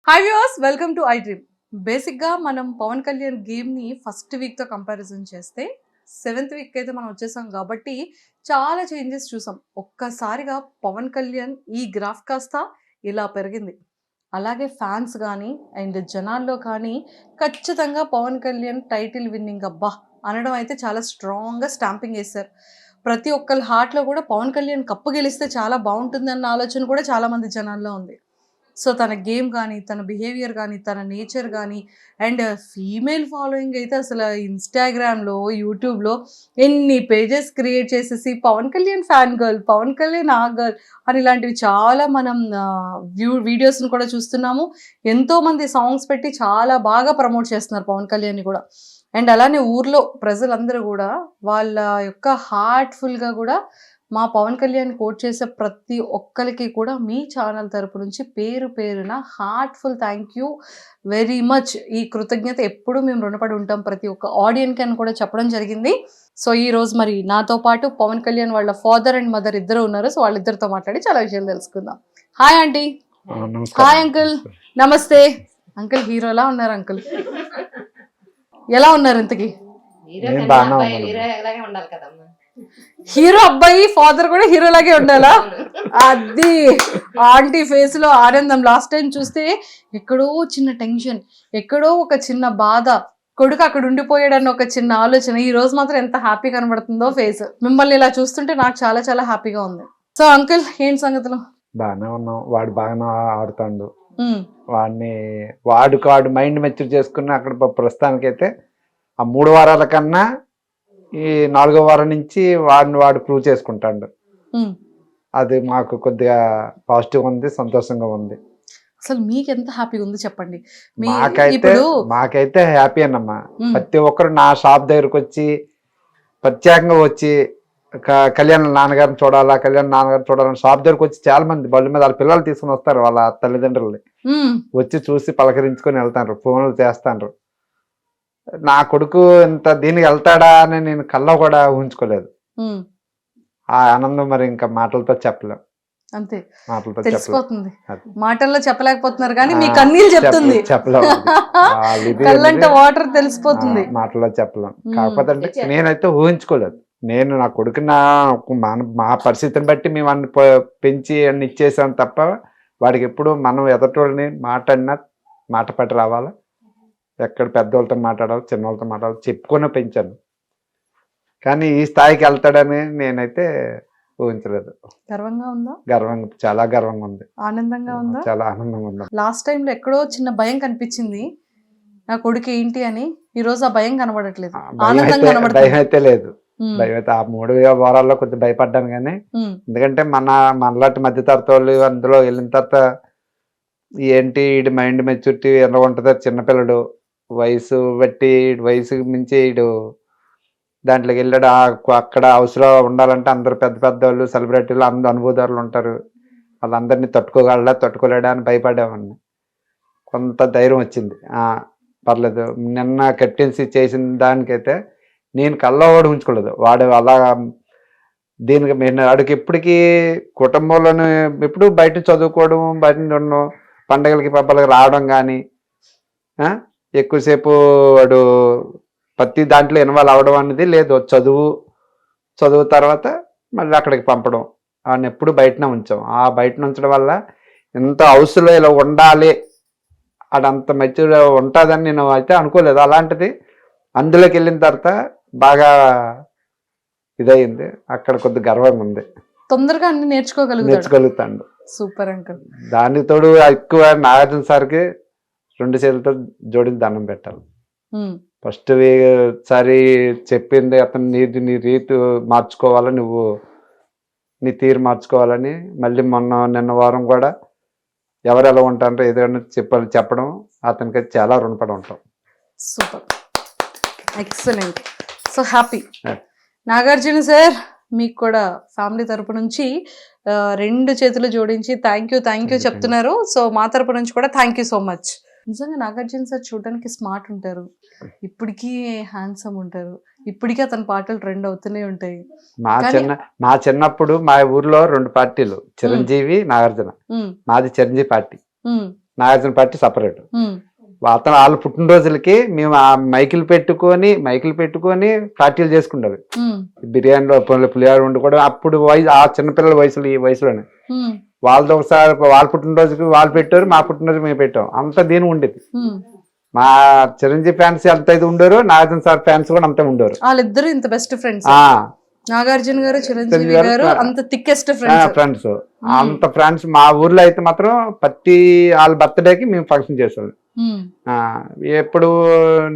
Hi viewers, welcome to I dream. బేసిక్గా మనం పవన్ కళ్యాణ్ గేమ్ని ఫస్ట్ వీక్తో కంపారిజన్ చేస్తే సెవెంత్ వీక్ అయితే మనం వచ్చేసాం కాబట్టి చాలా చేంజెస్ చూసాం. ఒక్కసారిగా పవన్ కళ్యాణ్ ఈ గ్రాఫ్ కాస్త ఇలా పెరిగింది. అలాగే ఫ్యాన్స్ కానీ అండ్ జనాల్లో కానీ ఖచ్చితంగా పవన్ కళ్యాణ్ టైటిల్ విన్నింగ్ అబ్బా అనడం అయితే చాలా స్ట్రాంగ్గా స్టాంపింగ్ వేశారు. ప్రతి ఒక్కరి హార్ట్లో కూడా పవన్ కళ్యాణ్ కప్పు గెలిస్తే చాలా బాగుంటుంది అన్న ఆలోచన కూడా చాలామంది జనాల్లో ఉంది. సో తన గేమ్ కానీ, తన బిహేవియర్ కానీ, తన నేచర్ కానీ అండ్ ఫీమేల్ ఫాలోయింగ్ అయితే అసలు ఇన్‌స్టాగ్రామ్‌లో, యూట్యూబ్‌లో ఎన్ని పేజెస్ క్రియేట్ చేసేసి పవన్ కళ్యాణ్ ఫ్యాన్ గర్ల్, పవన్ కళ్యాణ్ ఆ గర్ల్ అని ఇలాంటివి చాలా మనం వీడియోస్‌ని కూడా చూస్తున్నాము. ఎంతోమంది సాంగ్స్ పెట్టి చాలా బాగా ప్రమోట్ చేస్తున్నారు పవన్ కళ్యాణ్‌ని కూడా. అండ్ అలానే ఊర్లో ప్రజలందరూ కూడా వాళ్ళ యొక్క హార్ట్‌ఫుల్‌గా కూడా మా పవన్ కళ్యాణ్ కోట్ చేసే ప్రతి ఒక్కరికి కూడా మీ ఛానల్ తరపు నుంచి పేరు పేరున heartful thank you very much. ఈ కృతజ్ఞత ఎప్పుడూ మేము రుణపడి ఉంటాం ప్రతి ఒక్క ఆడియన్‌కి అని కూడా చెప్పడం జరిగింది. సో ఈరోజు మరి నాతో పాటు పవన్ కళ్యాణ్ వాళ్ళ ఫాదర్ అండ్ మదర్ ఇద్దరు ఉన్నారు. సో వాళ్ళిద్దరితో మాట్లాడి చాలా విషయాలు తెలుసుకుందాం. Hi aunty. Hi uncle. నమస్తే అంకుల్. హీరోలా ఉన్నారు అంకుల్. ఎలా ఉన్నారు ఇంతకి? హీరో అబ్బాయి ఫాదర్ కూడా హీరో లాగే ఉండాలా? అది ఆంటీ ఫేస్ లో ఆనందం. లాస్ట్ టైం చూస్తే ఎక్కడో చిన్న టెన్షన్, ఎక్కడో ఒక చిన్న బాధ, కొడుకు అక్కడ ఉండిపోయాడన్న ఒక చిన్న ఆలోచన. ఈ రోజు మాత్రం ఎంత హ్యాపీ కనబడుతుందో ఫేస్. మిమ్మల్ని ఇలా చూస్తుంటే నాకు చాలా చాలా హ్యాపీగా ఉంది. సో అంకుల్ ఏంటి సంగతులు? బాగానే ఉన్నాం. వాడు బాగానే ఆడుతాడు. వాడు మైండ్ మెచ్యూర్ చేసుకుని అక్కడ ప్రస్తుతానికైతే ఆ 3 వారాల కన్నా ఈ 4వ వారం నుంచి వాడు ప్రూవ్ చేసుకుంటాడు. అది మాకు కొద్దిగా పాజిటివ్ ఉంది, సంతోషంగా ఉంది. అసలు మీకు ఎంత హ్యాపీగా ఉంది చెప్పండి. మాకైతే హ్యాపీ అన్నమ్మా. ప్రతి ఒక్కరు నా షాప్ దగ్గరకు వచ్చి ప్రత్యేకంగా వచ్చి కళ్యాణ్ నాన్నగారిని చూడాలని షాప్ దగ్గరకు వచ్చి చాలా మంది బళ్ళు మీద వాళ్ళ పిల్లలు తీసుకుని వస్తారు, వాళ్ళ తల్లిదండ్రుల్ని వచ్చి చూసి పలకరించుకొని వెళ్తారు, ఫోన్లు చేస్తాండ్రు. నా కొడుకు ఇంత దీనికి వెళ్తాడా అని నేను కల్లో కూడా ఊహించుకోలేదు. ఆ ఆనందం మరి ఇంకా మాటలతో చెప్పలేం. అంతే, తెలిసిపోతుంది. మాటల్లో చెప్పలేకపోతున్నారు కానీ మీ కన్నీళ్ళు చెప్తుంది. కళ్ళంటే వాటర్ తెలిసిపోతుంది, మాటల్లో చెప్పలేం. కాకపోతే అంటే నేనైతే ఊహించుకోలేదు. నేను నా కొడుకు మా పరిస్థితిని బట్టి మేము అన్ని పెంచి అన్ని ఇచ్చేసాం తప్ప వాడికి ఎప్పుడు మనం ఎదటోళ్ళని మాట పట్టి రావాలా, ఎక్కడ పెద్దవాళ్ళతో మాట్లాడాలి, చిన్నవాళ్ళతో మాట్లాడాలి చెప్పుకొని పెంచాను. కానీ ఈ స్థాయికి వెళ్తాడని నేనైతే ఊహించలేదు. గర్వంగా ఉందా? చాలా గర్వంగా ఉంది. ఆనందంగా ఉందా? చాలా ఆనందంగా ఉంది. లాస్ట్ టైంలో ఎక్కడో చిన్న భయం కనిపించింది నా కొడుకు ఏంటి అని. ఈ రోజు ఆ భయం కనబడట్లేదు, భయం అయితే లేదు. భయం అయితే ఆ 3 వారాల్లో కొద్దిగా భయపడ్డాను కానీ, ఎందుకంటే మనలాంటి మధ్య తరగతి వాళ్ళు అందులో వెళ్ళిన తర్వాత ఏంటి వీడి మైండ్ మెచ్యూరిటీ ఎలా ఉంటుందో, చిన్నపిల్లడు వయసు బట్టి వయసుకు మించి వీడు దాంట్లోకి వెళ్ళాడు. అక్కడ హౌస్లో ఉండాలంటే అందరు పెద్ద పెద్ద వాళ్ళు, సెలబ్రిటీలు, అందరు అనుభవదారులు ఉంటారు. వాళ్ళందరినీ తట్టుకోలేడా అని భయపడేవాడిని. కొంత ధైర్యం వచ్చింది. పర్లేదు. నిన్న కెప్టెన్సీ చేసిన దానికైతే నేను కల్లో కూడా ఉంచుకోలేదు. వాడు అలా దీనికి వాడికి ఎప్పటికీ కుటుంబంలోనే ఎప్పుడు బయట చదువుకోవడం, బయట ఉండడం, పండగలకి పబ్బలకి రావడం కానీ, ఎక్కువసేపు వాడు ప్రతి దాంట్లో ఇన్వాల్వ్ అవ్వడం అనేది లేదు. చదువు తర్వాత మళ్ళీ అక్కడికి పంపడం, వాడిని ఎప్పుడు బయటనే ఉంచాం. ఆ బయట ఉంచడం వల్ల ఇంత హౌస్లో ఇలా ఉండాలి, అడంత మెచ్యూర్ ఉంటుందని నేను అయితే అనుకోలేదు. అలాంటిది అందులోకి వెళ్ళిన తర్వాత బాగా ఇదయింది. అక్కడ కొద్ది గర్వంగా ఉంది. తొందరగా అన్ని నేర్చుకోగలుగుతాడు. Super uncle. దానికి తోడు ఎక్కువ నాగార్జున సార్కి 2 చేతులతో జోడించి దండం పెట్టాలి. ఫస్ట్ సారి చెప్పింది అతను నీ రీతి మార్చుకోవాలని, నువ్వు నీ తీరు మార్చుకోవాలని. మళ్ళీ నిన్న వారం కూడా ఎవరు ఎలా ఉంటారో ఏదైనా చెప్పడం అతనికి చాలా రుణపడి ఉంటాం. Super, excellent, so happy. Nagarjuna sir, మీకు కూడా ఫ్యామిలీ తరపు నుంచి 2 చేతులు జోడించి థ్యాంక్ యూ చెప్తున్నారు. సో మా తరపు నుంచి కూడా థ్యాంక్ యూ సో మచ్. నిజంగా నాగార్జున సార్ చూడడానికి స్మార్ట్ ఉంటారు, ఇప్పటికీ హ్యాండ్సమ్ ఉంటారు, ఇప్పటికీ అతని పాటలు ట్రెండ్ అవుతూనే ఉంటాయి. మా చిన్నప్పుడు మా ఊర్లో 2 పార్టీలు, చిరంజీవి, నాగార్జున. మాది Chiranjeevi party. Nagarjuna party separate. అతను వాళ్ళ పుట్టినరోజులకి మేము ఆ మైకులు పెట్టుకొని పార్టీలు చేసుకుంటారు. బిర్యానీలో పులిహోర వండుకోవడం అప్పుడు వయసు ఆ చిన్నపిల్లల వయసులో ఈ వయసులోనే వాళ్ళతో ఒకసారి వాళ్ళ పుట్టినరోజుకి వాళ్ళు పెట్టారు, మా పుట్టినరోజు మేము పెట్టాం. అంత దీని ఉండేది. మా చిరంజీవి ఫ్యాన్స్ ఎంత ఇది ఉండరు, నాగార్జున సార్ ఫ్యాన్స్ కూడా అంతే ఉండరు. వాళ్ళిద్దరు ఇంత బెస్ట్ ఫ్రెండ్స్. నాగార్జున గారు చిరంజీవి గారు అంత థిక్కెస్ట్ ఫ్రెండ్స్. అంత ఫ్రెండ్స్. మా ఊర్లో అయితే మాత్రం ప్రతి వాళ్ళ బర్త్డేకి మేము ఫంక్షన్ చేసేవాళ్ళం. ఎప్పుడు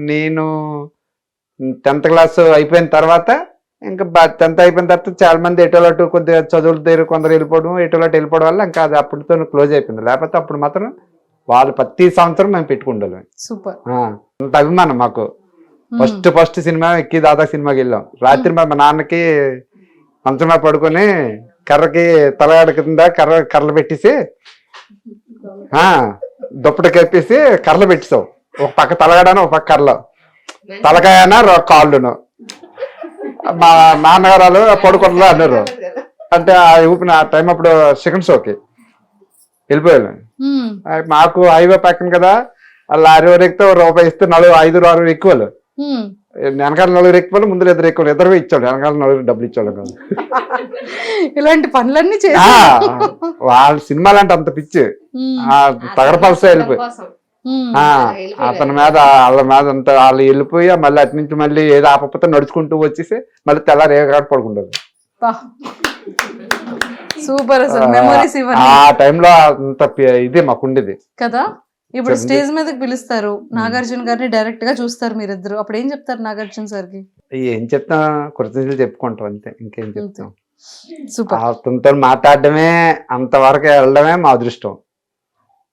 నేను 10th క్లాస్ అయిపోయిన తర్వాత ఇంకా 10th అయిపోయిన తర్వాత చాలా మంది ఎటోలటు కొద్దిగా చదువుల దగ్గర కొందరు ఎటోలటు వెళ్ళిపోవడం వల్ల ఇంకా అది అప్పటితో క్లోజ్ అయిపోయింది. లేకపోతే అప్పుడు మాత్రం వాళ్ళు ప్రతి సంవత్సరం మేము పెట్టుకుంటాం. సూపర్. అంత అభిమానం మాకు. ఫస్ట్ సినిమా ఎక్కి దాదా సినిమాకి వెళ్ళాం. రాత్రి మా నాన్నకి మంచంలో పడుకొని కర్రకి తలగాడ కింద కర్రలు పెట్టేసి దుప్పటి కప్పేసి కర్రలు పెట్టేసావు. ఒక పక్క తలగాడను ఒక పక్క కర్రలు, తలకాయన కాళ్ళును. మా నాన్నగారు పడుకుంటా అన్నారు. అంటే ఆ ఊపిన ఆ టైం అప్పుడు సెకండ్ షోకి వెళ్ళిపోయాను. మాకు హైవే పక్కన కదా, లారీ వరకు ఎక్కితే రూపాయి ఇస్తే 5-6 ఎక్కువలు, వెనకాల 4 ఎక్కువలు, ముందు 2 ఎక్కువలు, 2 ఇచ్చాడు. వెనకాల 4 డబ్బులు ఇచ్చాడు కాదు. ఇలాంటి పనులన్నీ వాళ్ళ సినిమాలు అంటే అంత పిచ్చి. తగరపలస వెళ్ళిపోయి అతని మీద వాళ్ళ మీద అంత వాళ్ళు వెళ్ళిపోయి మళ్ళీ అటు నుంచి మళ్ళీ ఏదో ఆపకపోతే నడుచుకుంటూ వచ్చేసి మళ్ళీ తెల్లారి ఏగాడు పడుకుంటారు. సూపర్. ఆ టైంలో అంత ఇది మాకుండేది కదా. ఇప్పుడు స్టేజ్ మీదకి పిలుస్తారు, నాగార్జున గారిని డైరెక్ట్ గా చూస్తారు మీరిద్దరు, అప్పుడు ఏం చెప్తారు నాగార్జున సార్కి? ఏం చెప్తాం, కృతజ్ఞతలు చెప్పుకుంటాం అంతే, ఇంకేం చెప్తాం. అతనితో మాట్లాడడమే, అంతవరకు వెళ్ళడమే మా అదృష్టం.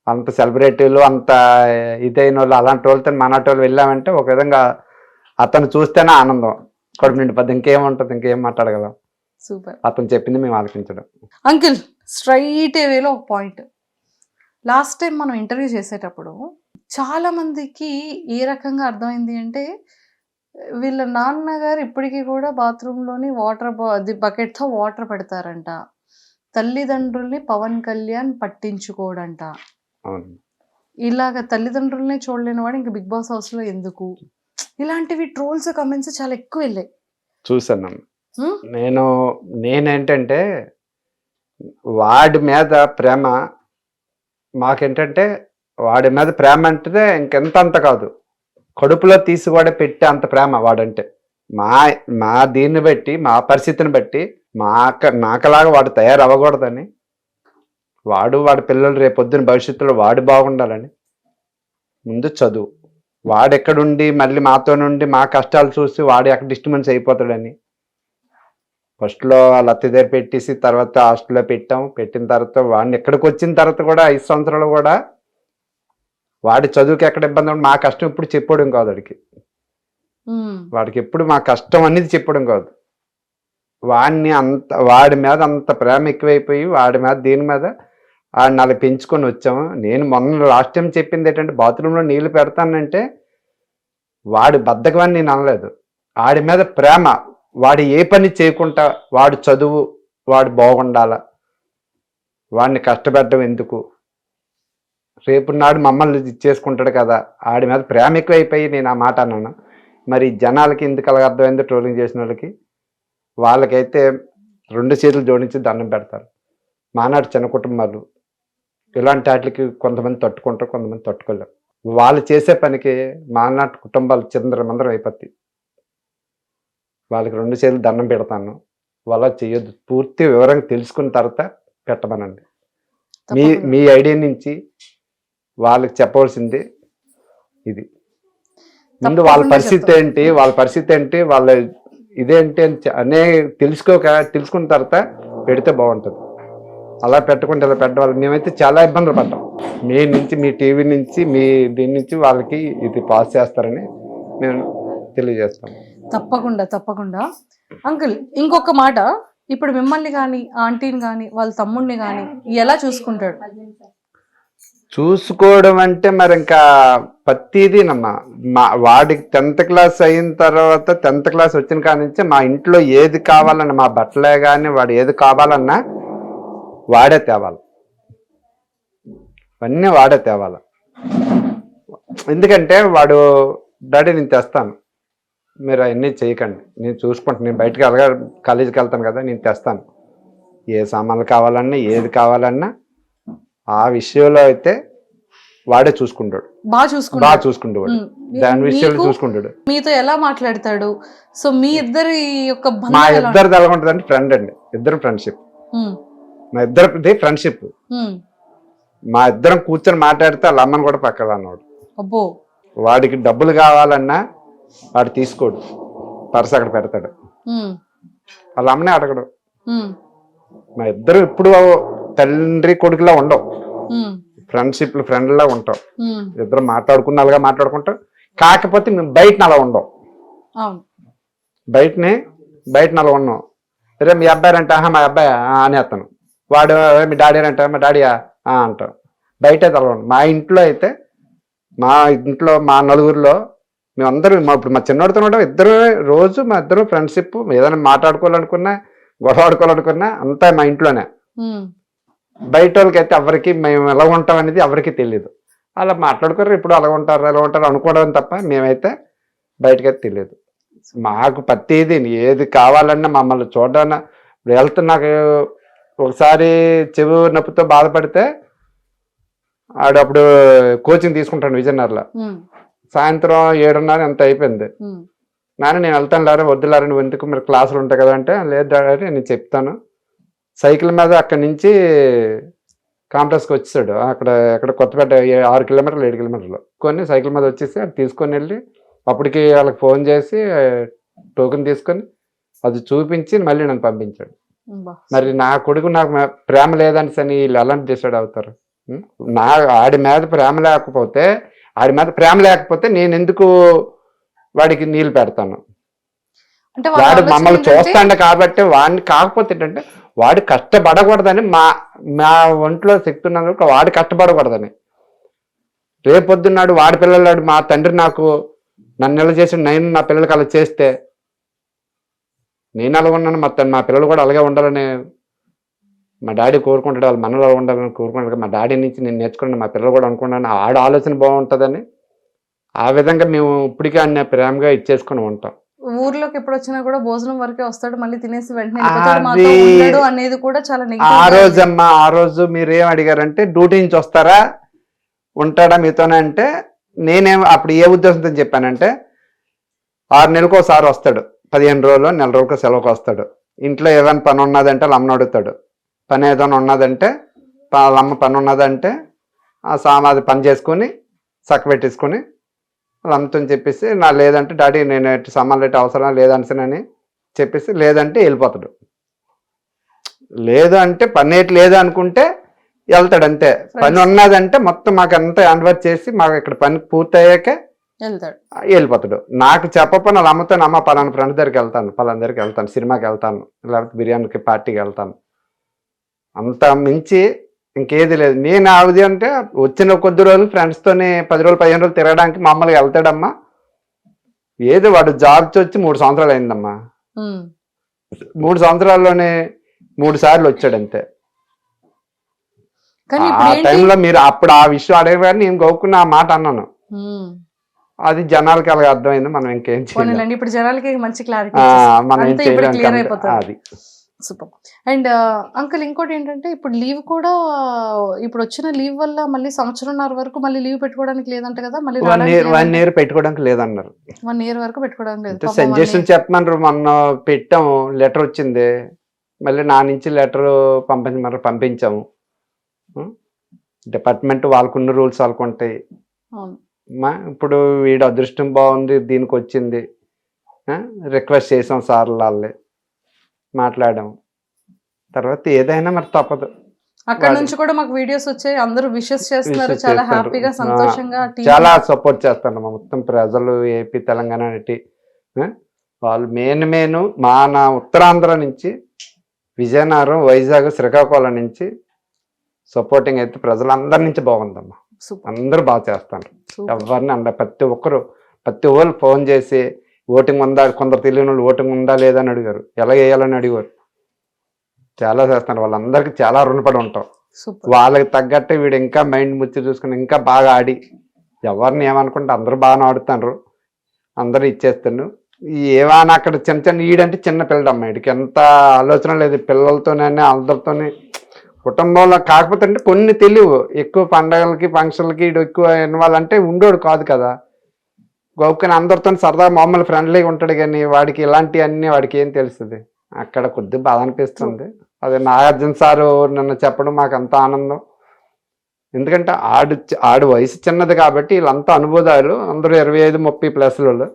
అంత సెలబ్రిటీలు అంత ఇదైన వాళ్ళు, అలాంటి వాళ్ళతో మనటి వాళ్ళు వెళ్ళామంటే ఒక విధంగా అతను చూస్తేనే ఆనందం, కడుపు నిండిపోద్ది. ఇంకేముంటది, ఇంకేం మాట్లాడగలం. సూపర్. అతను చెప్పింది మేము ఆలకించడం. అంకిల్, స్ట్రైట్ వేలో ఒక పాయింట్. లాస్ట్ టైం మనం ఇంటర్వ్యూ చేసేటప్పుడు చాలా మందికి ఏ రకంగా అర్థమైంది అంటే, వీళ్ళ నాన్నగారు ఇప్పటికీ కూడా బాత్రూంలోని బకెట్తో వాటర్ పెడతారంట, తల్లిదండ్రుల్ని పవన్ కళ్యాణ్ పట్టించుకోడంట. ఇలాగ తల్లిదండ్రుల్ని చూడలేని వాడు ఇంకా బిగ్ బాస్ హౌస్ లో ఎందుకు? ఇలాంటివి ట్రోల్స్ కమెంట్స్ చాలా ఎక్కువ వెళ్ళాయి. చూసాను నేనేంటంటే, వాడి మీద ప్రేమ మాకేంటంటే, వాడి మీద ప్రేమ అంటే ఇంకెంత అంత కాదు, కడుపులో తీసి కూడా పెట్టే అంత ప్రేమ వాడంటే. మా దీన్ని బట్టి, మా పరిస్థితిని బట్టి నాకలాగా వాడు తయారవ్వకూడదని, వాడి పిల్లలు రేపొద్దున భవిష్యత్తులో వాడు బాగుండాలని ముందు చదువు. వాడెక్కడుండి మళ్ళీ మాతో నుండి మా కష్టాలు చూసి వాడు ఎక్కడ డిస్టర్బెన్స్ అయిపోతాడని ఫస్ట్లో వాళ్ళ అత్త దగ్గర పెట్టేసి తర్వాత హాస్టల్లో పెట్టిన తర్వాత వాడిని ఎక్కడికి వచ్చిన తర్వాత కూడా 5 సంవత్సరాలు కూడా వాడి చదువుకి ఎక్కడ ఇబ్బంది మా కష్టం ఎప్పుడు చెప్పడం కాదు వాడికి ఎప్పుడు మా కష్టం అనేది చెప్పడం కాదు. వాడి మీద అంత ప్రేమ ఎక్కువైపోయి వాడి మీద దీని మీద వాడిని అలా పెంచుకొని వచ్చాము. నేను మొన్న లాస్ట్ టైం చెప్పింది ఏంటంటే, బాత్రూంలో నీళ్లు పెడతానంటే వాడి బద్ధకమని నేను అనలేదు, వాడి మీద ప్రేమ. వాడు ఏ పని చేయకుండా వాడు చదువు, వాడు బాగుండాల, వాడిని కష్టపెట్టడం ఎందుకు, రేపు నాడు మమ్మల్ని చేసుకుంటాడు కదా, ఆడి మీద ప్రేమ ఎక్కువైపోయి నేను ఆ మాట అన్నాను. మరి జనాలకి ఎందుకు అలాగ అర్థమైందో, ట్రోలింగ్ చేసిన వాళ్ళకైతే 2 చేతులు జోడించి దండం పెడతారు. మానాడు చిన్న కుటుంబాలు ఇలాంటి వాటికి కొంతమంది తట్టుకుంటారు, కొంతమంది తట్టుకోలేరు. వాళ్ళు చేసే పనికి మానాటి కుటుంబాలు చిందరమందరం అయిపోతాయి. వాళ్ళకి 2 చేతులు దండం పెడతాను, వాళ్ళ చేయొద్దు. పూర్తి వివరంగా తెలుసుకున్న తర్వాత పెట్టమనండి. మీ ఐడియా నుంచి వాళ్ళకి చెప్పవలసింది ఇది. ముందు వాళ్ళ పరిస్థితి ఏంటి, వాళ్ళ ఇదేంటి అనే తెలుసుకున్న తర్వాత పెడితే బాగుంటుంది. అలా పెట్టకుండా ఇలా పెట్టడం మేమైతే చాలా ఇబ్బందులు పడ్డాం. మీ టీవీ నుంచి, మీ దీని నుంచి వాళ్ళకి ఇది పాస్ చేస్తారని మేము తెలియజేస్తాం. తప్పకుండా అంకుల్, ఇంకొక మాట, ఇప్పుడు మిమ్మల్ని కానీ ఆంటీని కానీ వాళ్ళ తమ్ముడిని కానీ ఎలా చూసుకుంటాడు? చూసుకోవడం అంటే మరి ఇంకా ప్రతిదీనమ్మా. వాడికి 10th క్లాస్ అయిన తర్వాత 10th క్లాస్ వచ్చిన కాడి నుంచి మా ఇంట్లో ఏది కావాలన్నా, మా బట్టలే కానీ వాడు ఏది కావాలన్నా వాడే తేవాలి. అన్నీ వాడే తేవాల. ఎందుకంటే వాడు డాడీ నేను తెస్తాను, మీరు అవన్నీ చేయకండి, నేను చూసుకుంటాను, నేను బయటకు కాలేజీకి వెళ్తాను కదా, నేను తెస్తాను, ఏ సామాన్లు కావాలన్నా ఏది కావాలన్నా ఆ విషయంలో అయితే వాడే చూసుకుంటాడు, బాగా చూసుకుంటాడు, దాని విషయాలు చూసుకుంటాడు. మీతో ఎలా మాట్లాడతాడు? సో మీ ఇద్దరి యొక్క మా ఇద్దరిది ఎలా ఉంటుంది అంటే ఫ్రెండ్ అండి, ఇద్దరు ఫ్రెండ్షిప్, మా ఇద్దరిది ఫ్రెండ్షిప్. మా ఇద్దరం కూర్చొని మాట్లాడితే వాళ్ళ అమ్మని కూడా పక్కన అన్నాడు. అబ్బో, వాడికి డబ్బులు కావాలన్నా వాడు తీసుకోడు, పర్స్ అక్కడ పెడతాడు, వాళ్ళ అమ్మనే అడగడు. మా ఇద్దరు ఇప్పుడు తండ్రి కొడుకులా ఉండవు, ఫ్రెండ్షిప్ ఫ్రెండ్లా ఉంటాం, ఇద్దరు మాట్లాడుకున్న అలాగా మాట్లాడుకుంటాం. కాకపోతే మేము బయటని అలా ఉండవు, బయట అలా ఉన్నాం. రే మీ అబ్బాయి అంటే మా అబ్బాయి అనేస్తాను, వాడు మీ డాడీ అంటే మా డాడీయా అంటాం. బయట అయితే అలా ఉండవు. మా ఇంట్లో మా నలుగురిలో మేమందరం ఇప్పుడు మా చిన్నోడితో ఉంటాం, ఇద్దరు రోజు మా ఇద్దరు ఫ్రెండ్షిప్, ఏదైనా మాట్లాడుకోవాలనుకున్నా గొడవ ఆడుకోవాలనుకున్నా అంతా మా ఇంట్లోనే. బయట వాళ్ళకైతే ఎవరికి మేము ఎలా ఉంటాం అనేది ఎవరికి తెలియదు. అలా మాట్లాడుకోరు, ఇప్పుడు అలా ఉంటారు అనుకోవడం తప్ప మేమైతే బయటకైతే తెలియదు. మాకు ప్రతిదీ ఏది కావాలన్నా మమ్మల్ని చూడన్నా, ఇప్పుడు వెళ్తే నాకు ఒకసారి చెవి నొప్పితో బాధపడితే ఆడు అప్పుడు కోచింగ్ తీసుకుంటాను విజయనగరంలో, సాయంత్రం 7:30 ఎంత అయిపోయింది, నేను వెళ్తాను లేరా వద్దులారా నువ్వు ఎందుకు, మీరు క్లాసులు ఉంటాయి కదా అంటే, లేదు డాడీ నేను చెప్తాను. సైకిల్ మీద అక్కడి నుంచి కాంప్లెక్స్కి వచ్చేసాడు, అక్కడ కొత్తపేట 6 కిలోమీటర్లు 7 కిలోమీటర్లు కొన్ని సైకిల్ మీద వచ్చేసి అది తీసుకొని వెళ్ళి అప్పటికి వాళ్ళకి ఫోన్ చేసి టోకెన్ తీసుకొని అది చూపించి మళ్ళీ నన్ను పంపించాడు. మరి నా కొడుకు నాకు ప్రేమ లేదని సని వీళ్ళు ఎలాంటి డిసైడ్ అవుతారు? ఆడి మీద ప్రేమ లేకపోతే నేను ఎందుకు వాడికి నీళ్ళు పెడతాను? వాడు మమ్మల్ని చూస్తాడు కాబట్టి వాడిని, కాకపోతే ఏంటంటే వాడు కష్టపడకూడదని, మా ఒంట్లో శక్తి ఉన్నందుకు వాడు కష్టపడకూడదని. రేపొద్దున్నాడు వాడి పిల్లలు, మా తండ్రి నన్ను ఎలా చేసి నేను నా పిల్లలకి అలా చేస్తే నేను అలాగ ఉన్నాను, మా పిల్లలు కూడా అలాగే ఉండాలని మా డాడీ కోరుకుంటాడు, వాళ్ళు మనలో ఉండాలని కోరుకుంటాడు. మా డాడీ నుంచి నేను నేర్చుకున్నాను, మా పిల్లలు కూడా అనుకున్నాను ఆడ ఆలోచన బాగుంటుందని. ఆ విధంగా మేము ఇప్పటికీ అన్న ప్రేమగా ఇచ్చేసుకుని ఉంటాం. ఊర్లోకి ఎప్పుడు వచ్చినా కూడా భోజనం వరకే వస్తాడు, మళ్ళీ తినేసి వెంటనే అనేది కూడా చాలా నెగటివ్. ఆ రోజు మీరేం అడిగారంటే డ్యూటీ నుంచి వస్తారా ఉంటాడా మీతోనే అంటే, నేనేం అప్పుడు ఏ ఉద్దేశంతో చెప్పానంటే 6 నెలలకు ఒకసారి వస్తాడు, 15 రోజులు నెల రోజులకు సెలవుకి వస్తాడు. ఇంట్లో ఏదైనా పని ఉన్నదంటే వాళ్ళ అమ్మని అడుగుతాడు, పని ఏదైనా ఉన్నదంటే వాళ్ళ అమ్మ పని ఉన్నదంటే అది పని చేసుకుని చక్క పెట్టేసుకుని వాళ్ళ అమ్మతో చెప్పేసి, లేదంటే డాడీ నేను సామాన్లు ఎట్టి అవసరం లేదనిసనని చెప్పేసి, లేదంటే వెళ్ళిపోతాడు. లేదు అంటే పని ఏంటి లేదు అనుకుంటే వెళ్తాడు అంతే. పని ఉన్నదంటే మొత్తం మాకు అంతా అన్వర్ట్ చేసి మాకు ఇక్కడ పని పూర్తయ్యాకే వెళ్ళిపోతాడు. నాకు చెప్పపోయిన వాళ్ళ అమ్మతో, అమ్మ పలానా ఫ్రెండ్ దగ్గరికి వెళ్తాను, సినిమాకి వెళ్తాను, లేకపోతే బిర్యానీకి పార్టీకి వెళ్తాను, అంత మించి ఇంకేది లేదు. నేను ఆవిది అంటే వచ్చిన కొద్ది రోజులు ఫ్రెండ్స్తోనే 10 రోజులు 15 రోజులు తిరగడానికి మామూలుగా వెళ్తాడమ్మా. ఏది వాడు జాబ్కి వచ్చి 3 సంవత్సరాలు అయిందమ్మా, 3 సంవత్సరాల్లోనే 3 సార్లు వచ్చాడు అంతే. ఆ టైంలో మీరు అప్పుడు ఆ విషయం అడగగానే నేను గోక్కున్న ఆ మాట అన్నాను, అది జనాలకి అలాగే అర్థమైంది. మనం ఇంకేం చేయాలి, ఇప్పుడు జనాలకి మంచి క్లారిటీ మనం ఏం చేయలేదు అది. సూపర్. అండ్ అంకుల్ ఇంకోటి ఏంటంటే, ఇప్పుడు లీవ్ కూడా ఇప్పుడు వచ్చిన లీవ్ వల్ల మళ్ళీ 1.5 వరకు మళ్ళీ లీవ్ పెట్టుకోవడానికి లేదంట కదా, మళ్ళీ 1 year పెట్టుకోవడానికి లేదన్నారు. 1 year వరకు పెట్టుకోవడానికి లేదు. సజెషన్ చెప్పమన్నారు, మొన్న పెట్టాము, లెటర్ వచ్చింది, మళ్ళీ నా నుంచి లెటర్ పంపించాము. డిపార్ట్మెంట్ వాళ్ళకున్న రూల్స్ వాళ్ళకు ఉంటాయి. ఇప్పుడు వీడు అదృష్టం బాగుంది దీనికి వచ్చింది, రిక్వెస్ట్ చేసాం సార్ వాళ్ళే మాట్లాడాము. తర్వాత ఏదైనా మరి తప్పదు. అక్కడ నుంచి కూడా మాకు వీడియోస్ వచ్చాయి, అందరూ విషెస్ చేస్తున్నారు, చాలా హ్యాపీగా సంతోషంగా చాలా సపోర్ట్ చేస్తాను మొత్తం ప్రజలు, ఏపీ తెలంగాణ వాళ్ళు మెయిన్ నా ఉత్తరాంధ్ర నుంచి విజయనగరం, వైజాగ్, శ్రీకాకుళం నుంచి సపోర్టింగ్ అయితే ప్రజలందరి నుంచి బాగుందమ్మా. అందరూ బాగా చేస్తాను, ఎవరిని ప్రతి ఒక్కరు ఫోన్ చేసి ఓటింగ్ ఉందా, కొందరు తెలియని వాళ్ళు ఓటింగ్ ఉందా లేదా అని అడిగారు, ఎలా వేయాలని అడిగారు, చాలా చేస్తున్నారు. వాళ్ళందరికీ చాలా రుణపడి ఉంటాం. సూపర్. వాళ్ళకి తగ్గట్టే వీడు ఇంకా మైండ్ ముచ్చి చూసుకుని ఇంకా బాగా ఆడి ఎవరిని ఏమనుకుంటే అందరూ బాగా ఆడుతున్నారు, అందరూ ఇచ్చేస్తాను. ఏమైనా అక్కడ చిన్న చిన్న ఈడంటే చిన్న పిల్లడమ్మ, వీడికి ఎంత ఆలోచన లేదు పిల్లలతోనే అందరితోనే కుటుంబంలో. కాకపోతే అంటే కొన్ని తెలియవు, ఎక్కువ పండగలకి ఫంక్షన్లకి వీడు ఎక్కువ ఇన్వాల్వ్ అంటే ఉండోడు కాదు కదా, గోపుకొని అందరితో సరదా మామూలు ఫ్రెండ్లీగా ఉంటాడు. కానీ వాడికి ఇలాంటివన్నీ వాడికి ఏం తెలుస్తుంది, అక్కడ కొద్దిగా బాధ అనిపిస్తుంది. అదే నాగార్జున సారు నిన్న చెప్పడం మాకు అంత ఆనందం. ఎందుకంటే ఆడు వయసు చిన్నది కాబట్టి వీళ్ళంతా అనుభూతాలు, అందరూ 25-30+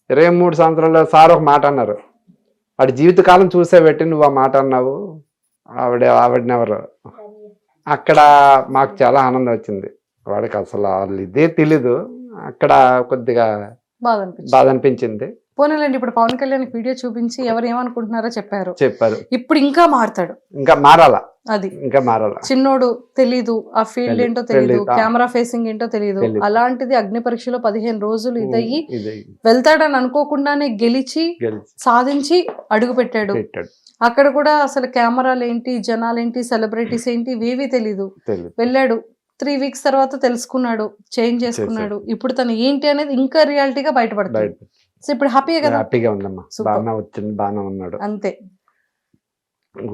23 సంవత్సరాల సార్ ఒక మాట అన్నారు, వాడి జీవితకాలం చూసే పెట్టి నువ్వు ఆ మాట అన్నావు, ఆవిడనెవరు. అక్కడ మాకు చాలా ఆనందం వచ్చింది. వాడికి అసలు వాళ్ళు ఇదే తెలీదు, అక్కడ కొద్దిగా బాధ అనిపించింది. పోనీలేండి, ఇప్పుడు పవన్ కళ్యాణ్ వీడియో చూపించి ఎవరు ఏమనుకుంటున్నారో చెప్పారు. ఇప్పుడు ఇంకా మారుతాడు, ఇంకా మారాలా, అది ఇంకా మారాలా. చిన్నోడు తెలీదు, ఆ ఫీల్డ్ ఏంటో తెలీదు, కెమెరా ఫేసింగ్ ఏంటో తెలీదు. అలాంటిది అగ్ని పరీక్షలో 15 రోజులు ఇదయ్యి వెళ్తాడని అనుకోకుండానే గెలిచి సాధించి అడుగు పెట్టాడు. అక్కడ కూడా అసలు కెమెరాలు ఏంటి, జనాలేంటి, సెలబ్రిటీస్ ఏంటి ఇవేవి తెలీదు. వెళ్ళాడు, 3 వీక్స్ తర్వాత తెలుసుకున్నాడు, చేంజ్ చేసుకున్నాడు. ఇప్పుడు తను ఏంటి అనేది ఇంకా రియాలిటీగా బయటపడుతుంది. సో ఇప్పుడు హ్యాపీగా కదా, హ్యాపీగా ఉందమ్మా, బాగా వచ్చింది, బాగా ఉన్నాడు అంతే.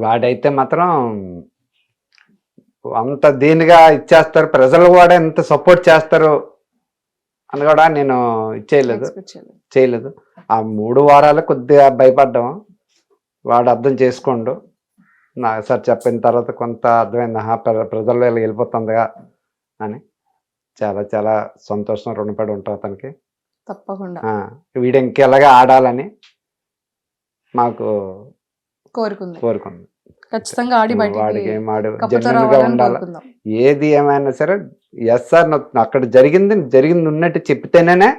వాడైతే మాత్రం అంత దీనిగా ఇచ్చేస్తారు, ప్రజలు కూడా ఎంత సపోర్ట్ చేస్తారు అని కూడా నేను చేయలేదు. ఆ 3 వారాలు కొద్దిగా భయపడ్డాం, వాడు అర్థం చేసుకోండు. సార్ చెప్పిన తర్వాత కొంత అర్థమైంది, ప్రజల్లో వెళ్ళిపోతుందిగా అని. చాలా చాలా సంతోషం, రుణపడి ఉంటాం అతనికి తప్పకుండా. వీడు ఇంకెలాగా ఆడాలని మాకు కోరుకుంది. ఖచ్చితంగా ఆడి వాడికి ఏం జెన్యున్గా ఉండాలి. ఏది ఏమైనా సరే ఎస్ సార్ అక్కడ జరిగింది ఉన్నట్టు చెప్తేనే,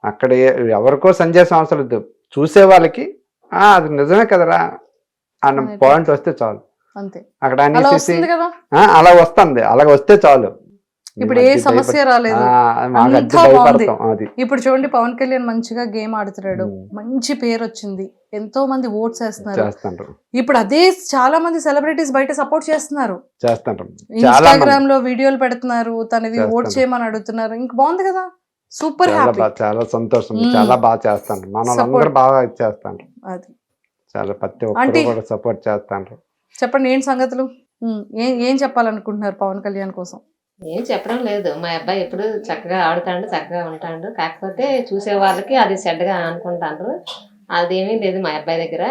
అక్కడ ఎవరికో సందేశం అవసరం లేదు, చూసే వాళ్ళకి అది నిజమే కదరా అన్న పాయింట్ వస్తే చాలు. అక్కడ అలా వస్తుంది, అలా వస్తే చాలు. ఇప్పుడు ఏ సమస్య రాలేదు, ఇప్పుడు చూడండి పవన్ కళ్యాణ్ మంచిగా గేమ్ ఆడుతున్నాడు, మంచి పేరు వచ్చింది, ఎంతో మంది ఓట్స్ వేస్తున్నారు. ఇప్పుడు అదే చాలా మంది సెలబ్రిటీస్ బయట సపోర్ట్ చేస్తున్నారు, ఇన్స్టాగ్రామ్ లో వీడియోలు పెడుతున్నారు, తనది ఓట్ చేయమని అడుగుతున్నారు. ఇంక బాగుంది కదా, సూపర్ హ్యాపీ, చాలా సంతోషం. చాలా బాగా చేస్తాను, మనలందరూ బాగా ఇచ్చేస్తాను. అది చాలా ప్రతి ఒక్కరు కూడా సపోర్ట్ చేస్తాను. చెప్పండి ఏంటి సంగతులు, ఏం చెప్పాలనుకుంటున్నారు పవన్ కళ్యాణ్ కోసం? ఏం చెప్పడం లేదు, మా అబ్బాయి ఎప్పుడు చక్కగా ఆడుతాడు, చక్కగా ఉంటాడు. కాకపోతే చూసే వాళ్ళకి అది చెడ్డగా అనుకుంటారు, అదేమీ లేదు మా అబ్బాయి దగ్గర.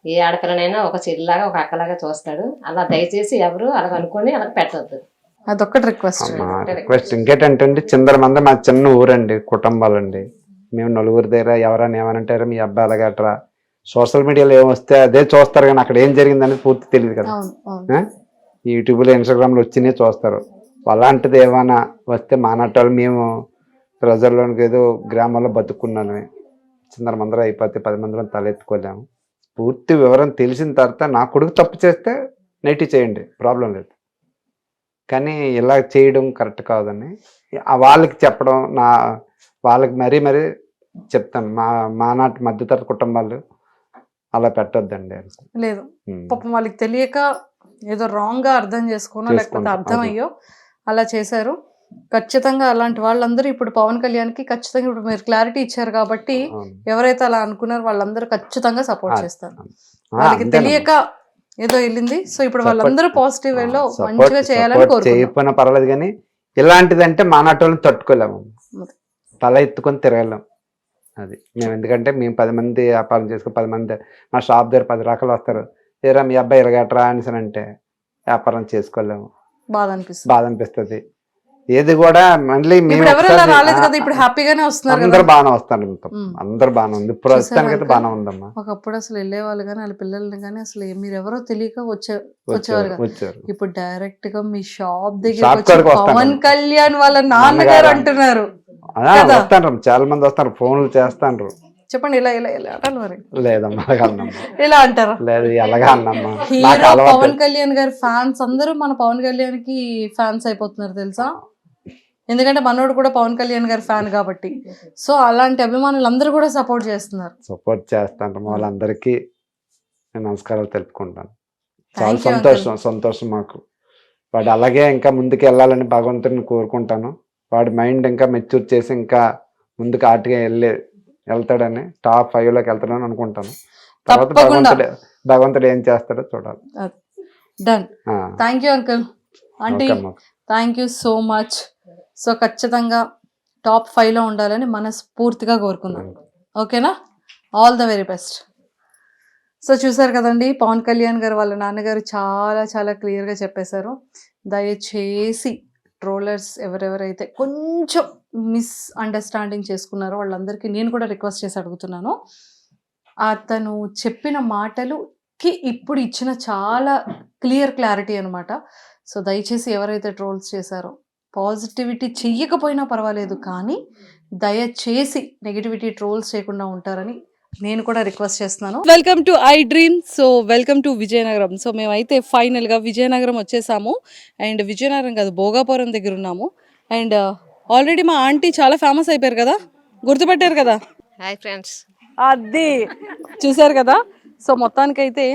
ఏ ఆడపిల్లనైనా ఒక చెల్లిలాగా ఒక అక్కలాగా చూస్తాడు. అలా దయచేసి ఎవరు అలా అనుకుని అలా పెట్టద్దు, అదొక్కటి రిక్వెస్ట్. ఇంకేంటంటే చిందరమంది మా చిన్న ఊరండి, కుటుంబాలండి, మేము 4 దగ్గర ఎవరైనా ఏమనంటారు మీ అబ్బాయి అలాగట్రా. సోషల్ మీడియాలో ఏమొస్తే అదే చూస్తారు, కానీ అక్కడ ఏం జరిగిందనేది పూర్తి తెలియదు కదా. యూట్యూబ్లో ఇన్స్టాగ్రామ్లో వచ్చినాయి చూస్తారు. అలాంటిది ఏమైనా వస్తే మానట్టాలు మేము ప్రజల్లోనికి ఏదో గ్రామాల్లో బతుకున్నాను, చిందరమందరం అయిపోతే 10 మందిలో తలెత్తుకోలేము. పూర్తి వివరం తెలిసిన తర్వాత నా కొడుకు తప్పు చేస్తే నెట్టి చేయండి, ప్రాబ్లం లేదు. కానీ ఇలా చేయడం కరెక్ట్ కాదని వాళ్ళకి చెప్పడం, వాళ్ళకి మరీ చెప్తాను, మా నాటి మధ్యతరగతి కుటుంబాలు అలా పెట్టొద్దండి. లేదు పాపం వాళ్ళకి తెలియక ఏదో రాంగ్ గా అర్థం చేసుకోనో లేకపోతే అర్థమయ్యో అలా చేశారు. ఖచ్చితంగా అలాంటి వాళ్ళందరూ ఇప్పుడు పవన్ కళ్యాణ్ కి ఖచ్చితంగా ఇప్పుడు మీరు క్లారిటీ ఇచ్చారు కాబట్టి ఎవరైతే అలా అనుకున్నారో వాళ్ళందరూ ఖచ్చితంగా సపోర్ట్ చేస్తారు. వాళ్ళకి తెలియక ఏదో వెళ్ళింది, సో ఇప్పుడు వాళ్ళందరూ పాజిటివ్ వేలో మంచిగా చేయాలని కోరుకుంటున్నాం. పర్వాలేదు, కానీ ఇలాంటిదంటే మా నాటోళ్ళని తట్టుకోలేము, తల ఎత్తుకొని తిరగలేం. అది మేము ఎందుకంటే మేము 10 మంది వ్యాపారం చేసుకుని 10 మంది మా షాప్ దగ్గర 10 రకాలు వస్తారు, ఏరా మీ అబ్బాయి ఇరగట్రా అనేసి అంటే వ్యాపారం చేసుకోలేము, బాధ అనిపిస్తుంది. ఏది కూడా మళ్ళీ అందరు బాగానే వస్తారు, అందరు బాగానే ఉంది, ప్రస్తుతానికి అయితే బాగానే ఉందమ్మా. ఒకప్పుడు అసలు వెళ్ళేవాళ్ళు కానీ వాళ్ళ పిల్లల్ని కానీ అసలు మీరు ఎవరో తెలియక వచ్చేవారు. ఇప్పుడు డైరెక్ట్ గా మీ షాప్ దగ్గర పవన్ కళ్యాణ్ వాళ్ళ నాన్నగారు అంటున్నారు, చాలా మంది వస్తారు, ఫోన్లు చేస్తారు. చెప్పండి ఇలా ఇలా ఇలా అంటారు మరి? లేదమ్మా ఇలా అంటారా? లేదు, ఎలాగా అన్నమ్మా. హీరో పవన్ కళ్యాణ్ గారి ఫ్యాన్స్ అందరూ మన పవన్ కళ్యాణ్ కి ఫ్యాన్స్ అయిపోతున్నారు తెలుసా, ఎందుకంటే మనోడు కూడా పవన్ కళ్యాణ్ గారి ఫ్యాన్ కాబట్టి. సో అలాంటి అభిమానులు అందరూ కూడా సపోర్ట్ చేస్తున్నారు. సపోర్ట్ చేస్తాను, వాళ్ళందరికీ నేను నమస్కారాలు తెలుపుకుంటాను. చాలా Thank you, సంతోషం మాకు. వాడు అలాగే ఇంకా ముందుకు వెళ్ళాలని భగవంతుడిని కోరుకుంటాను. వాడి మైండ్ ఇంకా మెచ్యూర్ చేసి ఇంకా ముందుకు ఆటగా వెళ్తాడని టాప్ 5లోకి వెళ్తాడని అనుకుంటాను. తర్వాత తప్పకుండా. భగవంతుడు ఏం చేస్తాడో చూడాలి. Done. Thank you uncle. Aunty okay అమ్మా. Thank you so much. So ఖచ్చితంగా టాప్ 5లో ఉండాలని మనస్ఫూర్తిగా కోరుకుందాం. ఓకేనా? All the very best. So చూసారు కదండి, పవన్ కళ్యాణ్ గారు వాళ్ళ నాన్నగారు చాలా చాలా క్లియర్గా చెప్పేశారు. దయచేసి ట్రోలర్స్ ఎవరెవరైతే కొంచెం మిస్అండర్స్టాండింగ్ చేసుకున్నారో వాళ్ళందరికీ నేను కూడా రిక్వెస్ట్ చేసి అడుగుతున్నాను. అతను చెప్పిన మాటలుకి ఇప్పుడు ఇచ్చిన చాలా క్లారిటీ అనమాట. సో దయచేసి ఎవరైతే ట్రోల్స్ చేశారో పాజిటివిటీ చెయ్యకపోయినా పర్వాలేదు, కానీ దయచేసి నెగిటివిటీ ట్రోల్స్ చేయకుండా ఉంటారని నేను కూడా రిక్వెస్ట్ చేస్తున్నాను. Welcome to I dream. So welcome to Vizianagaram. So మేమైతే ఫైనల్గా విజయనగరం వచ్చేసాము. అండ్ విజయనగరం కాదు, భోగాపురం దగ్గర ఉన్నాము. అండ్ ఆల్రెడీ మా ఆంటీ చాలా ఫేమస్ అయిపోయారు కదా, గుర్తుపట్టారు కదా. Hi friends. అది చూసారు కదా. సో మొత్తానికైతే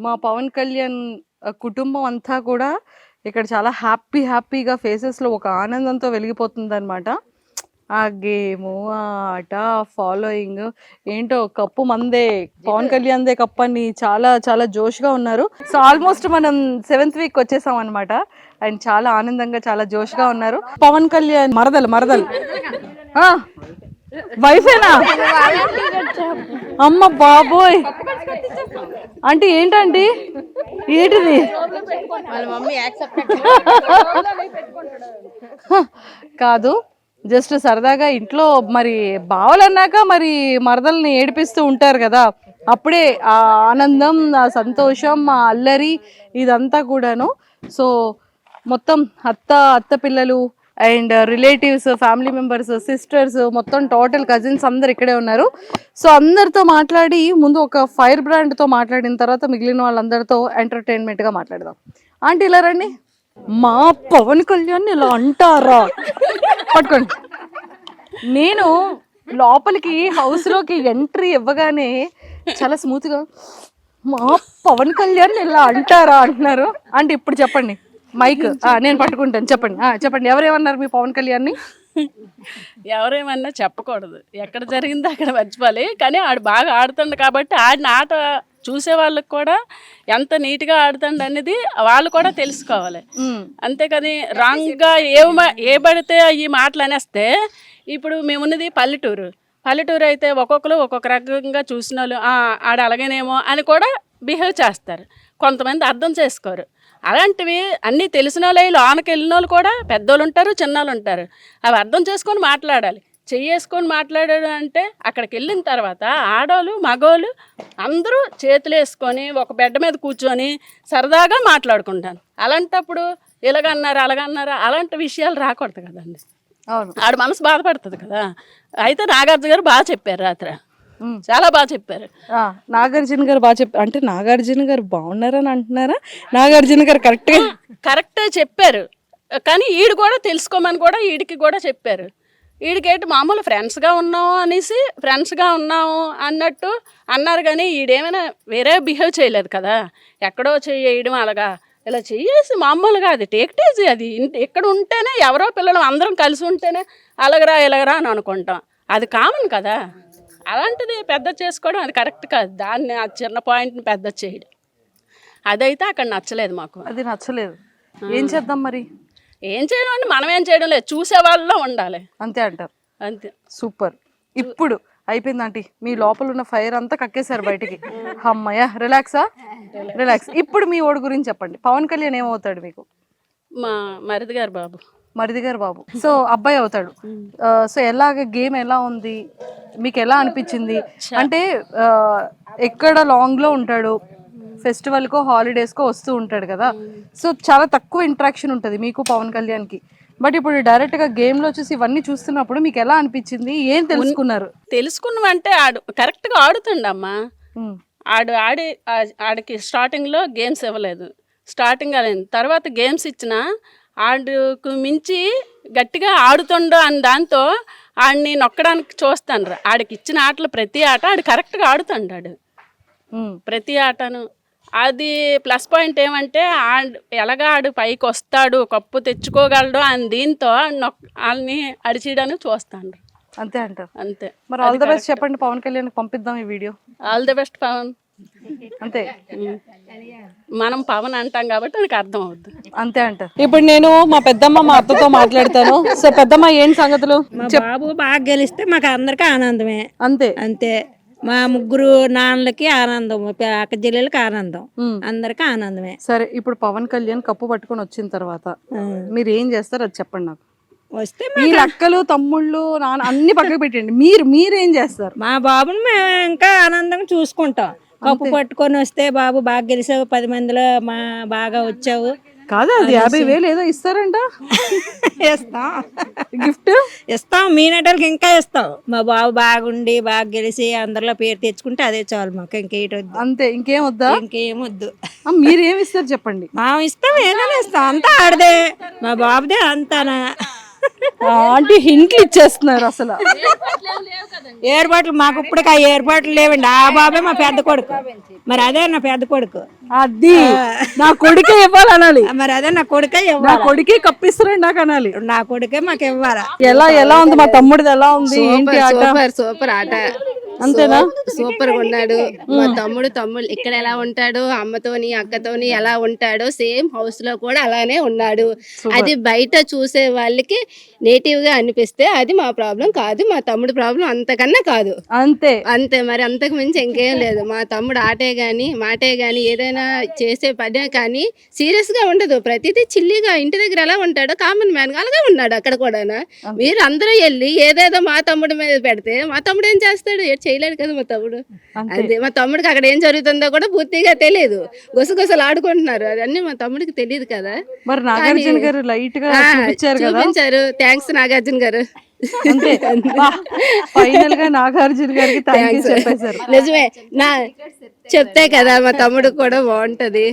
మా పవన్ కళ్యాణ్ కుటుంబం అంతా కూడా ఇక్కడ చాలా హ్యాపీగా ఫేసెస్లో ఒక ఆనందంతో వెలిగిపోతుంది అనమాట. ఆ గేము, ఆ ఆట, ఫాలోయింగ్ ఏంటో కప్పు మందే, పవన్ కళ్యాణ్దే కప్పు అని చాలా చాలా జోష్గా ఉన్నారు. సో ఆల్మోస్ట్ మనం 7th వీక్ వచ్చేసాం అనమాట. అండ్ చాలా ఆనందంగా చాలా జోష్గా ఉన్నారు. పవన్ కళ్యాణ్ మరదలు వైఫేనా? అమ్మ బాబోయ్ అంటే ఏంటండి, ఏంటిది? కాదు, జస్ట్ సరదాగా ఇంట్లో మరి బావలన్నాక మరి మరదల్ని ఏడిపిస్తూ ఉంటారు కదా, అప్పుడే ఆ ఆనందం, ఆ సంతోషం, ఆ అల్లరి ఇదంతా కూడాను. సో మొత్తం అత్త పిల్లలు and relatives, family members, sisters, మొత్తం టోటల్ కజిన్స్ అందరు ఇక్కడే ఉన్నారు. సో అందరితో మాట్లాడి ముందు ఒక ఫైర్ బ్రాండ్తో మాట్లాడిన తర్వాత మిగిలిన వాళ్ళందరితో ఎంటర్టైన్మెంట్గా మాట్లాడదాం. ఆంటీ ఇలా రండి. మా పవన్ కళ్యాణ్ ఇలా అంటారా? పట్టుకోండి. నేను లోపలికి హౌస్లోకి ఎంట్రీ ఇవ్వగానే చాలా స్మూత్గా మా పవన్ కళ్యాణ్ ఇలా అంటారా అంటున్నారు. అంటే ఇప్పుడు చెప్పండి, మైక్ నేను పట్టుకుంటాను. చెప్పండి ఎవరేమన్నారు మీ పవన్ కళ్యాణ్ని? ఎవరేమన్నా చెప్పకూడదు, ఎక్కడ జరిగిందో అక్కడ మర్చిపోవాలి. కానీ ఆడు బాగా ఆడుతుండు కాబట్టి ఆడిన ఆట చూసే వాళ్ళకి కూడా ఎంత నీట్గా ఆడుతుండు అనేది వాళ్ళు కూడా తెలుసుకోవాలి. అంతేకాని రాంగ్గా ఏ పడితే ఈ మాటలు అనేస్తే, ఇప్పుడు మేమున్నది పల్లెటూరు అయితే ఒక్కొక్కరు ఒక్కొక్క రకంగా చూసిన వాళ్ళు ఆడ అలాగేనేమో అని కూడా బిహేవ్ చేస్తారు. కొంతమంది అర్థం చేసుకోరు. అలాంటివి అన్నీ తెలిసిన వాళ్ళు లోనకి వెళ్ళిన వాళ్ళు కూడా పెద్దోళ్ళు ఉంటారు, చిన్నోళ్ళు ఉంటారు. అవి అర్థం చేసుకొని మాట్లాడాలి. చెయ్యేసుకొని మాట్లాడాడు అంటే అక్కడికి వెళ్ళిన తర్వాత ఆడోళ్ళు మగోళ్ళు అందరూ చేతులు వేసుకొని ఒక బెడ్ మీద కూర్చొని సరదాగా మాట్లాడుకుంటాను. అలాంటప్పుడు ఇలాగన్నారు అలాగన్నారు అలాంటి విషయాలు రాకూడదు కదండి. ఆడ మనసు బాధపడుతుంది కదా. అయితే నాగార్జున గారు బాగా చెప్పారు, రాత్రి చాలా బాగా చెప్పారు. నాగార్జున గారు బాగా చెప్పారు అంటే నాగార్జున గారు బాగున్నారని అంటున్నారా? నాగార్జున గారు కరెక్టే చెప్పారు. కానీ ఈడు కూడా తెలుసుకోమని కూడా ఈడికి కూడా చెప్పారు. ఈడికేంటి మామూలు ఫ్రెండ్స్గా ఉన్నాము అన్నట్టు అన్నారు. కానీ ఈడేమైనా వేరే బిహేవ్ చేయలేదు కదా. ఎక్కడో చేయడం అలాగా ఇలా చెయ్యేసి మామూలుగా అది టేక్టేజీ, అది ఇక్కడ ఉంటేనే ఎవరో పిల్లలు అందరం కలిసి ఉంటేనే అలాగరా ఇలాగరా అని అనుకుంటాం. అది కామన్ కదా. అలాంటిది పెద్ద చేసుకోవడం అది కరెక్ట్ కాదు. దాన్ని ఆ చిన్న పాయింట్ని పెద్ద చేయడం అదైతే అక్కడ నచ్చలేదు మాకు. అది నచ్చలేదు. ఏం చేద్దాం మరి? ఏం చేయడం అంటే మనం ఏం చేయడం లేదు, చూసే వాళ్ళలో ఉండాలి అంతే అంటారు. అంతే. సూపర్. ఇప్పుడు అయిపోయింది ఆంటీ, మీ లోపల ఉన్న ఫైర్ అంతా కక్కేశారు బయటికి. అమ్మయ్య, రిలాక్స్. ఇప్పుడు మీ ఓడి గురించి చెప్పండి. పవన్ కళ్యాణ్ ఏమవుతాడు మీకు? మా మరిది గారు బాబు. సో అబ్బాయి అవుతాడు. సో గేమ్ ఎలా ఉంది మీకు, ఎలా అనిపించింది? అంటే ఎక్కడ లాంగ్లో ఉంటాడు, ఫెస్టివల్కో హాలిడేస్కో వస్తూ ఉంటాడు కదా. సో చాలా తక్కువ ఇంటరాక్షన్ ఉంటుంది మీకు పవన్ కళ్యాణ్కి. బట్ ఇప్పుడు డైరెక్ట్గా గేమ్లో చూసి ఇవన్నీ చూస్తున్నప్పుడు మీకు ఎలా అనిపించింది? ఏం తెలుసుకున్నామంటే ఆడు కరెక్ట్గా ఆడుతుండమ్మా. ఆడికి స్టార్టింగ్లో గేమ్స్ ఇవ్వలేదు, స్టార్టింగ్ అయింది. తర్వాత గేమ్స్ ఇచ్చినా ఆడుకు మించి గట్టిగా ఆడుతుండో అని దాంతో ఆడిని నొక్కడానికి చూస్తాను. ఆడికి ఇచ్చిన ఆటలు ప్రతి ఆట ఆడు కరెక్ట్గా ఆడుతుండాడు. ప్రతి ఆటను అది ప్లస్ పాయింట్ ఏమంటే ఎలాగా ఆడు పైకి వస్తాడు, కప్పు తెచ్చుకోగలడు అని దీంతో వాళ్ళని అడిచేయడానికి చూస్తాను. అంతే అంటారు. అంతే. మరి ఆల్ ద బెస్ట్ చెప్పండి, పవన్ కళ్యాణ్ పంపిద్దాం ఈ video. All the best Pawan. అంతే, మనం పవన్ అంటాం కాబట్టి నాకు అర్థం అవుద్ది. అంతే అంటారు. ఇప్పుడు నేను మా పెద్దమ్మ మా అత్తతో మాట్లాడతాను. సో పెద్దమ్మ ఏంటి సంగతులు? బాబు బాగా గెలిస్తే మాకు అందరికీ ఆనందమే. అంతే అంతే. మా ముగ్గురు నాన్నలకి ఆనందం, అక్క చెల్లెలకి ఆనందం, అందరికి ఆనందమే. సరే, ఇప్పుడు పవన్ కళ్యాణ్ కప్పు పట్టుకొని వచ్చిన తర్వాత మీరు ఏం చేస్తారు అది చెప్పండి నాకు. వస్తే మీ అక్కలు తమ్ముళ్ళు నాన్న అన్ని పక్కకు పెట్టండి, మీరేం చేస్తారు? మా బాబుని మేము ఇంకా ఆనందంగా చూసుకుంటాం. కప్పు పట్టుకొని వస్తే బాబు బాగా గెలిచావు, 10 మందిలో బాగా వచ్చావు. కాదు, అది 50,000 ఏదో ఇస్తారంట. ఇస్తాం, గిఫ్ట్ ఇస్తాం. మీ నటలకి ఇంకా ఇస్తాం. మా బాబు బాగుండి బాగా గెలిచి అందరిలో పేరు తెచ్చుకుంటే అదే చాలు మాకు. ఇంకేటి వద్దు. అంతే, ఇంకేం వద్దా? ఇంకేం వద్దు. మీరేం ఇస్తారు చెప్పండి. మా ఇష్టం ఏదైనా ఇస్తాం, అంతా ఆడదే, మా బాబుదే అంతానా. ఆంటీ హింట్లు ఇచ్చేస్తున్నారు అసలు. ఏర్పాట్లు మాకు ఇప్పటికి ఆ ఏర్పాట్లు లేవండి. ఆ బాబే మా పెద్ద కొడుకు, మరి అదే నా పెద్ద కొడుకు. అది నా కొడుకే ఇవ్వాలనాలి. మరి అదే నా కొడుకే నా ఇవ్వాలి. కొడుకే కప్పిస్తారండి నాకు అనాలి. నా కొడుకే మాకు ఇవ్వాలా. ఎలా ఉంది మా తమ్ముడిది? ఎలా ఉంది? ఏంటి ఆట? సూపర్ ఆట. అంతేనా? సూపర్ గా ఉన్నాడు మా తమ్ముడు. ఇక్కడ ఎలా ఉంటాడు, అమ్మతోని అక్కతోని ఎలా ఉంటాడో సేమ్ హౌస్ లో కూడా అలానే ఉన్నాడు. అది బయట చూసే వాళ్ళకి నేటివ్ గా అనిపిస్తే అది మా ప్రాబ్లం కాదు, మా తమ్ముడు ప్రాబ్లం అంతకన్నా కాదు. అంతే మరి, అంతకు మించి ఇంకేం లేదు. మా తమ్ముడు ఆటే గాని మాటే గాని ఏదైనా చేసే పనే కానీ సీరియస్ గా ఉండదు. ప్రతిదీ చిల్లిగా ఇంటి దగ్గర ఎలా ఉంటాడో కామన్ మ్యాన్ గా అలాగే ఉన్నాడు అక్కడ కూడా. మీరు అందరూ వెళ్ళి ఏదేదో మా తమ్ముడి మీద పెడితే మా తమ్ముడు ఏం చేస్తాడు? చేయలేడు కదా మా తమ్ముడు. అదే మా తమ్ముడికి అక్కడ ఏం జరుగుతుందో కూడా పూర్తిగా తెలియదు. గుసగుసలు ఆడుకుంటున్నారు, అదన్నీ మా తమ్ముడికి తెలియదు కదా. మరి నాగార్జున గారు లైట్ గా చూపించారు. థ్యాంక్స్ నాగార్జున గారు. ఫైనల్ గా నాగార్జున గారికి థాంక్యూ చెప్పేశారు. నిజమే, చెప్తే కదా మా తమ్ముడు కూడా బాగుంటది.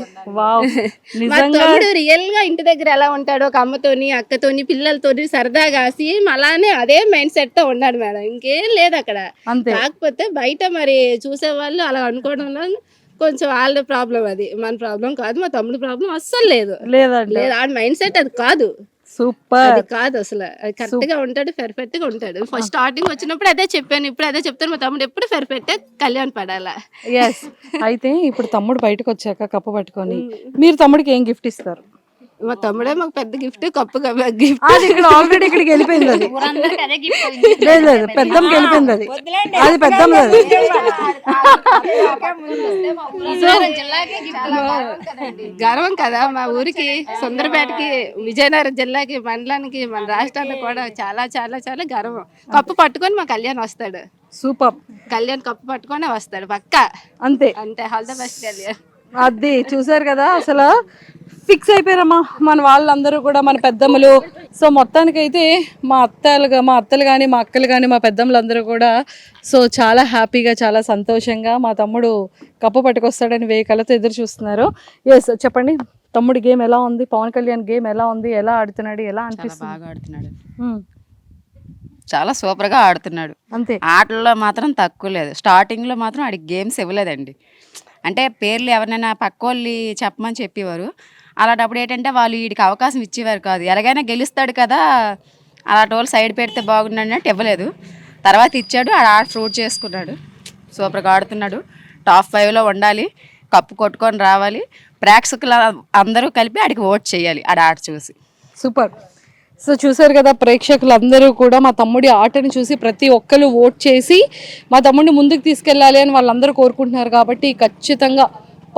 మా తమ్ముడు రియల్ గా ఇంటి దగ్గర ఎలా ఉంటాడో, ఒక అమ్మతోని అక్కతోని పిల్లలతోని సరదాగా సేమ్ అలానే అదే మైండ్ సెట్ తో ఉన్నాడు మేడం. ఇంకేం లేదు అక్కడ. కాకపోతే బయట మరి చూసే వాళ్ళు అలా అనుకోవడంలో కొంచెం వాళ్ళ ప్రాబ్లం, అది మన ప్రాబ్లం కాదు. మా తమ్ముడు ప్రాబ్లం అస్సలు లేదు. ఆ మైండ్ సెట్ అది కాదు. సూపర్, అది కాదు అసలు. అది కరెక్ట్ గా ఉంటాడు, పెర్ఫెక్ట్ గా ఉంటాడు. ఫస్ట్ స్టార్టింగ్ వచ్చినప్పుడు అదే చెప్పాను, ఇప్పుడు అదే చెప్తాను. మా తమ్ముడు ఎప్పుడు పెర్ఫెక్ట్, కళ్యాణ్ పడాలా. అయితే ఇప్పుడు తమ్ముడు బయటకు వచ్చాక కప్పు పట్టుకొని మీరు తమ్ముడికి ఏం గిఫ్ట్ ఇస్తారు? మా తమ్ముడే మాకు పెద్ద గిఫ్ట్, కప్పు గిఫ్ట్. అది ఇక్కడ ఆల్రెడీ ఇక్కడికి వెళ్ళిపోయింది. అది లేదు, పెద్దమ్మకి వెళ్ళిపోయింది. అది పెద్దమ్మ. గర్వం కదా మా ఊరికి, సుందరపేటకి, విజయనగరం జిల్లాకి, మండలానికి, మన రాష్ట్రానికి కూడా చాలా చాలా చాలా గర్వం. కప్పు పట్టుకొని మా కళ్యాణ్ వస్తాడు. సూపర్. కళ్యాణ్ కప్పు పట్టుకొని వస్తాడు పక్కా. అంతే. All the best Kalyan. అది చూసారు కదా, అసలు ఫిక్స్ అయిపోయారమ్మా మన వాళ్ళందరూ కూడా, మన పెద్దమ్మలు. సో మొత్తానికైతే మా అత్తలు కానీ మా అక్కలు కానీ మా పెద్దమ్మలందరూ కూడా సో చాలా హ్యాపీగా, చాలా సంతోషంగా మా తమ్ముడు కప్పు పట్టుకొస్తాడని వేకలతో ఎదురు చూస్తున్నారు. ఎస్, చెప్పండి తమ్ముడి గేమ్ ఎలా ఉంది? పవన్ కళ్యాణ్ గేమ్ ఎలా ఉంది? ఎలా ఆడుతున్నాడు? ఎలా అనిపిస్తుంది? బాగా ఆడుతున్నాడు, చాలా సూపర్గా ఆడుతున్నాడు. అంతే. ఆటల్లో మాత్రం తక్కువ లేదు. స్టార్టింగ్లో మాత్రం ఆడికి గేమ్స్ ఇవ్వలేదండి. అంటే పేర్లు ఎవరినైనా పక్కోళ్ళు చెప్పమని చెప్పేవారు. అలాంటప్పుడు ఏంటంటే వాళ్ళు వీడికి అవకాశం ఇచ్చేవారు కాదు. ఎలాగైనా గెలుస్తాడు కదా, అలాంటి వాళ్ళు సైడ్ పెడితే బాగుండు అన్నట్టు ఇవ్వలేదు. తర్వాత ఇచ్చాడు, ఆడ ఫ్రూట్ చేసుకున్నాడు. సూపర్గా ఆడుతున్నాడు. టాప్ 5లో ఉండాలి, కప్పు కొట్టుకొని రావాలి. ప్రేక్షకులు అందరూ కలిపి ఆడికి ఓట్ చేయాలి ఆడ చూసి. సూపర్. సో చూసారు కదా, ప్రేక్షకులందరూ కూడా మా తమ్ముడి ఆటను చూసి ప్రతి ఒక్కరు ఓట్ చేసి మా తమ్ముడిని ముందుకు తీసుకెళ్ళాలి అని వాళ్ళందరూ కోరుకుంటున్నారు. కాబట్టి ఖచ్చితంగా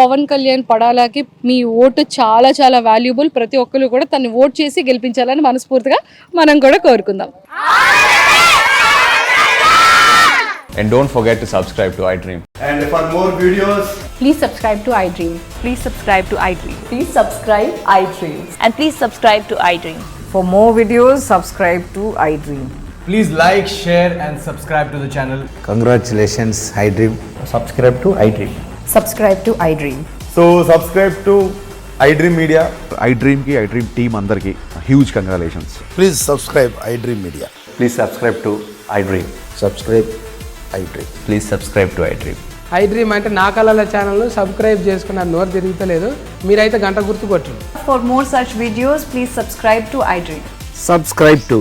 పవన్ కళ్యాణ్ పడాలాకి మీ ఓటు చాలా చాలా వాల్యుబుల్. ప్రతి ఒక్కరు కూడా తను ఓట్ చేసి గెలిపించాలని మనస్ఫూర్తిగా మనం కూడా కోరుకుందాం. And don't forget to subscribe to iDream. And for more videos, please subscribe to iDream. Please subscribe to iDream. Please subscribe iDream. And please subscribe to iDream. For more videos, subscribe to iDream. please like, share and subscribe to the channel. Congratulations, iDream. Subscribe to iDream. Subscribe to iDream. So subscribe to iDream Media. iDream team andarki huge congratulations. Please subscribe iDream Media. Please subscribe to iDream. Subscribe iDream. Please subscribe to iDream. I dream అంటే నా కళల ఛానల్ను subscribe చేసుకున్న నోరు తిరుగుతలేదు. మీరైతే గంట గుర్తు కొట్టండి. For more such videos, please subscribe to iDream. Subscribe to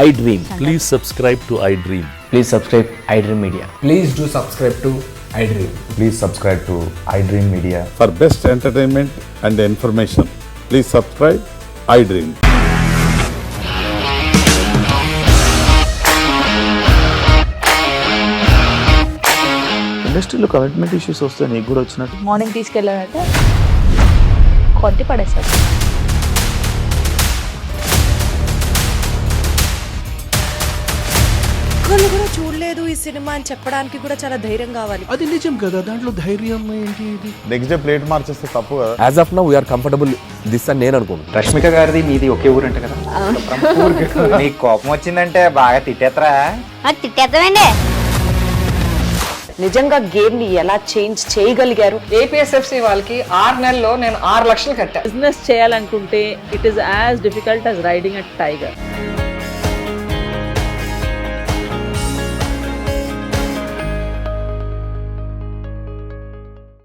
iDream. Please subscribe to iDream. Please subscribe iDream Media. Please do subscribe to iDream. Please subscribe to iDream Media. For best entertainment and information, please subscribe iDream. ఇండస్ట్రీలో commitment issues వస్తే నీకు కూడా వచ్చినట్టు morning తీసుకెళ్ళాలంటే కొట్టి పడేస్తారు. ఒక్కళ్ళు కూడా చూడలేదు ఈ సినిమా అని చెప్పడానికి కూడా చాలా ధైర్యం కావాలి. అది నిజం కదా, దాంట్లో ధైర్యం ఏంటి? ఇది నెక్స్ట్ డే ప్లేట్ మార్చేస్తే తప్పు కదా. As of now we're comfortable this అని నేను అనుకుంటున్నాను. రష్మిక గారిది మీది ఒకే ఊరు అంటే కదా. నీకు కోపం వచ్చిందంటే బాగా తిట్టేత్తరా? తిట్టేద్దామండి. నిజంగా గేమ్ ని ఎలా చేంజ్ చేయగలిగారు? ఏపీఎస్ఎఫ్సి వాళ్ళకి 6 నెలల్లో నేను 6 లక్షలు కట్టా. బిజినెస్ చేయాలనుకుంటే it is as difficult as riding a tiger.